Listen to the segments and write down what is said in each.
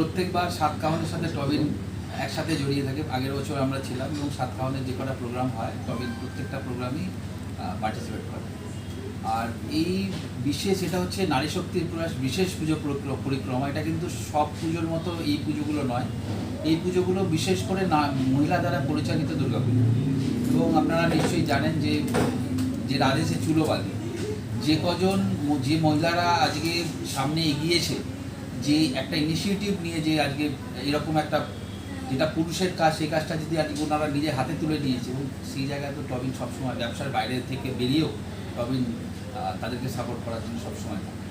প্রত্যেকবার সাতকাহনের সাথে টবিন একসাথে জড়িয়ে থাকে। আগের বছর আমরা ছিলাম এবং সাতকাহনের যে কটা প্রোগ্রাম হয় টবিন প্রত্যেকটা প্রোগ্রামই পার্টিসিপেট করে। আর এই বিশেষ এটা হচ্ছে নারী শক্তির প্রয়াস বিশেষ পুজো পরিক্রমা। এটা কিন্তু সব পুজোর মতো এই পুজোগুলো নয়। এই পুজোগুলো বিশেষ করে মহিলা দ্বারা পরিচালিত দুর্গাপুজো। এবং আপনারা নিশ্চয়ই জানেন যে রাধেছে চুলোবালি, যে মহিলারা আজকে সামনে এগিয়েছে, যে একটা ইনিশিয়েটিভ নিয়ে যে আজকে এরকম একটা যেটা পুরুষের কাজ সেই কাজটা যদি আজকে ওনারা নিজে হাতে তুলে নিয়েছে, এবং সেই জায়গায় তো টবিন সবসময় ব্যবসার বাইরে থেকে বেরিয়েও টবিন তাদেরকে সাপোর্ট করার জন্য সবসময় থাকে।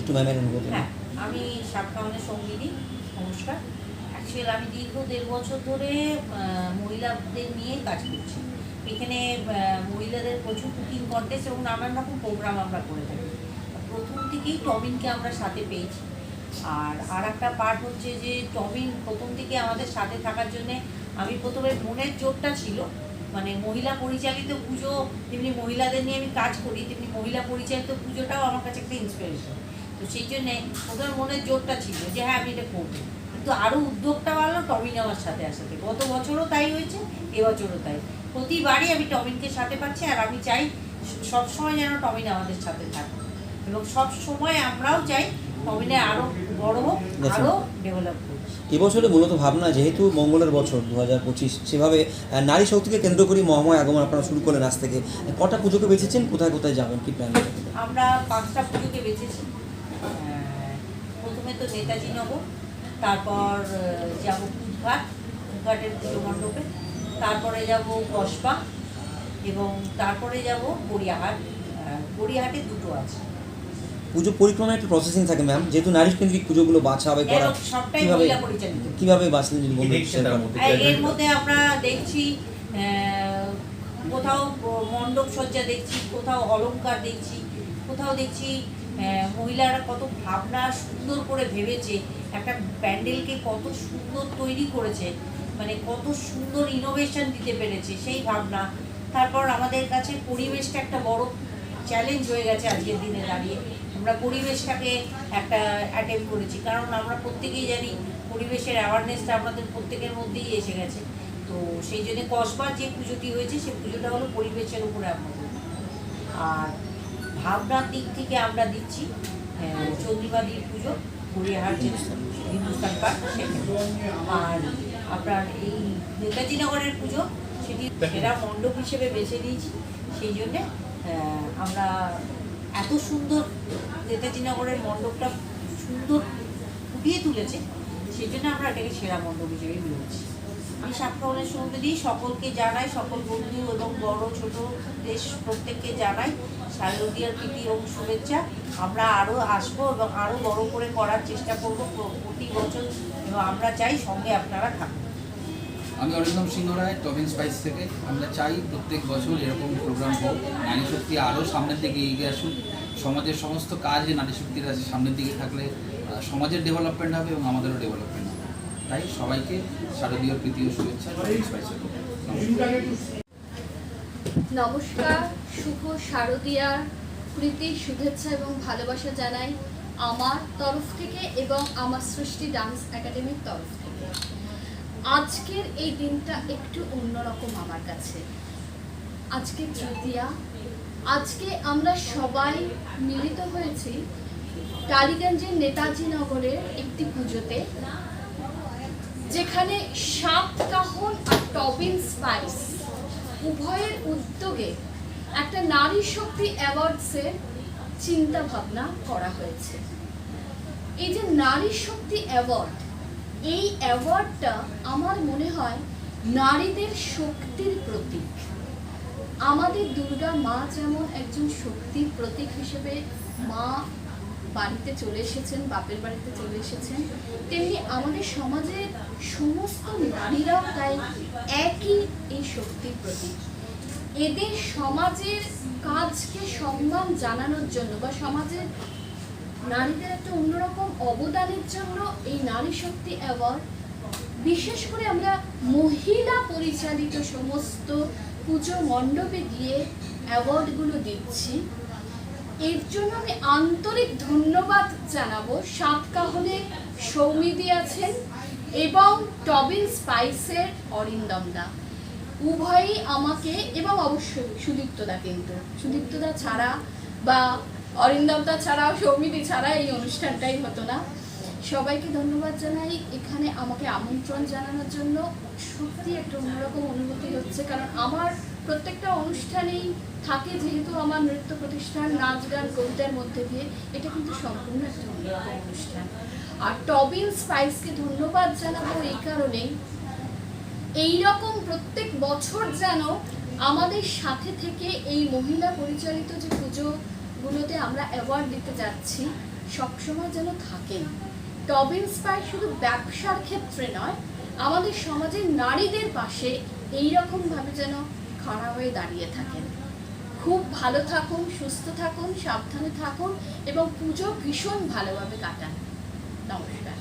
একটু ম্যামের অনুভূতি। হ্যাঁ, আমি সাতকাহনের সঙ্গিনী। নমস্কার। অ্যাকচুয়ালি আমি দীর্ঘ 1.5 বছর ধরে মহিলাদের নিয়ে কাজ করছি। এখানে মহিলাদের প্রচুর কুকিং কন্টেস্ট এবং নানান রকম প্রোগ্রাম আমরা করে থাকি। প্রথম থেকেই টবিনকে আমরা সাথে পেয়েছি। আর একটা পার্ট হচ্ছে যে টবিন প্রথম থেকে আমাদের সাথে থাকার জন্যে আমি প্রথমে মনের জোরটা ছিল, মানে মহিলা পরিচালিত পুজো, তেমনি মহিলাদের নিয়ে আমি কাজ করি, তেমনি মহিলা পরিচালিত পুজোটাও আমার কাছে একটা ইন্সপিরেশন। তো সেই জন্যে প্রথমে মনের জোরটা ছিল যে হ্যাঁ আমি এটা করবো, কিন্তু আরও উদ্যোগটা বাড়লো টবিন আমার সাথে আসাতে। গত বছরও তাই হয়েছে, এবছরও তাই। প্রতিবারই আমি টবিনকে সাথে পাচ্ছি, আর আমি চাই সবসময় যেন টবিন আমাদের সাথে থাকে, এবং সব সময় আমরাও চাই টবিনে আরও বড় হোক, আরও ডেভেলপ হোক। এবছরে মূলত ভাবনা, যেহেতু মঙ্গলের বছর 2025, সেভাবে নারী শক্তিকে কেন্দ্র করে মহাময় আগমন আপনারা শুরু করলেন। আজ থেকে কটা পুজোকে বেছেছেন, কোথায় কোথায় যাবেন, কি প্ল্যান? আমরা 5টা পুজোকে বেছেছি। প্রথমে তো নেতাজি নগর, তারপর যাব কুদঘাটের পুজো মণ্ডপে, তারপরে যাব কসবা, এবং তারপরে যাব গড়িয়াহাট। গড়িয়াহাটে 2টো আছে। পুজো পরিক্রমায় একটু প্রসেসিং থাকে ম্যাম, যেহেতু নারী কেন্দ্রিক পুজোগুলো বাছা হবে, করা সবটাই মহিলা পরিচালিত। কিভাবে বাছলেন? এর মধ্যে আমরা দেখছি কোথাও মণ্ডপ সজ্জা দেখছি, কোথাও অলংকার দেখছি, কোথাও দেখছি মহিলারা কত ভাবনা সুন্দর করে ভেবেছে, একটা প্যান্ডেলকে কত সুন্দর তৈরি করেছে, মানে কত সুন্দর ইনোভেশন দিতে পেরেছে সেই ভাবনা। তারপর আমাদের কাছে পরিবেশটা একটা বড় চ্যালেঞ্জ হয়ে গেছে আজকের দিনে দাঁড়িয়ে। আমরা পরিবেশটাকে একটা অ্যাটেম্প করেছি, কারণ আমরা প্রত্যেকেই জানি পরিবেশের অ্যাওয়ারনেসটা আমাদের প্রত্যেকের মধ্যেই এসে গেছে। তো সেই জন্য কসবার যে পুজোটি হয়েছে সেই পুজোটা হলো পরিবেশের উপরে আমাদের। আর ভাবনার দিক থেকে আমরা দিচ্ছি চন্দ্রিমাদির পুজো, গড়িয়াহাট হিন্দুস্তান পার্ক সেখানে। আর আপনার এই নেতাজি নগরের পুজো, সেটি সেরা মণ্ডপ হিসেবে বেছে নিয়েছি। সেই জন্যে আমরা এত সুন্দর নেতাজি নগরের মণ্ডপটা সুন্দর ফুটিয়ে তুলেছে, সেই জন্য আমরা এটাকে সেরা মণ্ডপ হিসেবে নিয়েছি। আমি সাতকাহনের সঙ্গে সকলকে জানাই, সকল বন্ধু এবং বড় ছোট দেশ প্রত্যেককে জানাই শারদীয়ার প্রীতি এবং শুভেচ্ছা। আমরা আরও আসবো এবং আরও বড় করে করার চেষ্টা করব প্রতি বছর, এবং আমরা চাই সঙ্গে আপনারা থাকুন। আমি অরিন্দম সিংহ রায়, টবিন স্পাইস থেকে। আমরা চাই প্রত্যেক বছর এরকম প্রোগ্রাম হোক, নারী শক্তি আরও সামনের দিকে এগিয়ে আসুন। সমাজের সমস্ত কাজে নারী শক্তির সামনের দিকে থাকলে সমাজের ডেভেলপমেন্ট হবে এবং আমাদেরও ডেভেলপমেন্ট হবে। তাই সবাইকে শারদীয় প্রীতি ও শুভেচ্ছা টবিন স্পাইসের। নমস্কার, শুভ শারদীয়ার প্রীতি শুভেচ্ছা এবং ভালোবাসা জানাই আমার তরফ থেকে এবং আমার সৃষ্টি ডান্স একাডেমির তরফ থেকে। আজকের এই দিনটা একটু অন্যরকম আমার কাছে। আজকে তৃতীয়া, আজকে আমরা সবাই মিলিত হয়েছি টালিগঞ্জের নেতাজি নগরের একটি পুজোতে, যেখানে সাতকাহন আর টবিন স্পাইস উভয়ের উদ্যোগে একটা নারী শক্তি অ্যাওয়ার্ডসের চিন্তা ভাবনা করা হয়েছে। এই যে নারী শক্তি অ্যাওয়ার্ড, এই অ্যাওয়ার্ডটা আমার মনে হয় নারীদের শক্তির প্রতীক। আমাদের দুর্গা মা যেমন একজন শক্তির প্রতীক হিসেবে মা বাড়িতে চলে এসেছেন, বাপের বাড়িতে চলে এসেছেন, তেমনি আমাদের সমাজের সমস্ত নারীরাও তাই একই এই শক্তির প্রতীক। এদের সমাজের কাজকে সম্মান জানানোর জন্য বা সমাজের নারীদের একটা অন্যরকম অবদানের জন্য এই নারী শক্তি অ্যাওয়ার্ড, বিশেষ করে আমরা মহিলা পরিচালিত সমস্ত পুজো মণ্ডপে গিয়ে অ্যাওয়ার্ডগুলো দিচ্ছি। এর জন্য আমি আন্তরিক ধন্যবাদ জানাবো সাতকাহনের সৌমিদি আছেন এবং টবিন স্পাইসের অরিন্দম দা, উভয়ই আমাকে, এবং অবশ্যই সুদীপ্তদা, কিন্তু সুদীপ্তদা ছাড়া বা অরিন্দমদা ছাড়া, সৌমিদি ছাড়া এই অনুষ্ঠানটাই হতো না। সবাইকে ধন্যবাদ জানাই এখানে আমাকে আমন্ত্রণ জানানোর জন্য। সত্যি একটা অন্যরকম অনুভূতি হচ্ছে, কারণ আমার প্রত্যেকটা অনুষ্ঠানেই থাকে, যেহেতু আমার নৃত্য প্রতিষ্ঠান, নাচ গান কবিতার মধ্যে দিয়ে, এটা কিন্তু সম্পূর্ণ একটা অন্যরকম অনুষ্ঠান। আর টবিন স্পাইসকে ধন্যবাদ জানাবো এই কারণেই, এইরকম প্রত্যেক বছর যেন আমাদের সাথে থেকে এই মহিলা পরিচালিত যে পুজোগুলোতে আমরা অ্যাওয়ার্ড দিতে যাচ্ছি সবসময় যেন থাকেন। টবিন স্পাইস শুধু ব্যবসার ক্ষেত্রে নয়, আমাদের সমাজের নারীদের পাশে এইরকমভাবে যেন খাড়া হয়ে দাঁড়িয়ে থাকেন। খুব ভালো থাকুন, সুস্থ থাকুন, সাবধানে থাকুন এবং পুজো ভীষণ ভালোভাবে কাটান। নমস্কার।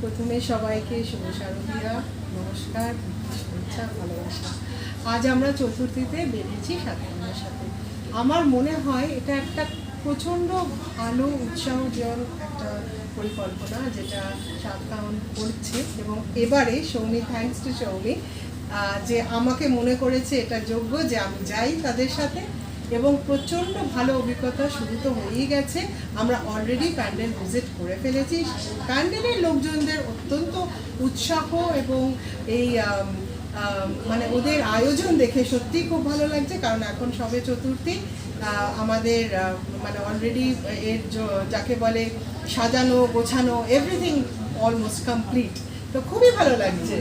প্রথমে সবাইকে শুভ শারদীয়া, নমস্কার, শুভেচ্ছা, ভালোবাসা। আজ আমরা চতুর্থীতে বেরিয়েছি সাতকাহনের সাথে। আমার মনে হয় এটা একটা প্রচণ্ড ভালো উৎসাহজনক একটা পরিকল্পনা যেটা সাতকাহন করছে, এবং এবারে সৌমি, থ্যাঙ্কস টু সৌমি, যে আমাকে মনে করেছে এটা যোগ্য যে আমি যাই তাদের সাথে, এবং প্রচণ্ড ভালো অভিজ্ঞতা শুরু তো হয়েই গেছে। আমরা অলরেডি প্যান্ডেল ভিজিট করে ফেলেছি। প্যান্ডেলের লোকজনদের অত্যন্ত উৎসাহ এবং এই মানে ওদের আয়োজন দেখে সত্যিই খুব ভালো লাগছে, কারণ এখন সবে চতুর্থী, আমাদের মানে অলরেডি এর যাকে বলে সাজানো গোছানো এভরিথিং অলমোস্ট কমপ্লিট, তো খুবই ভালো লাগছে।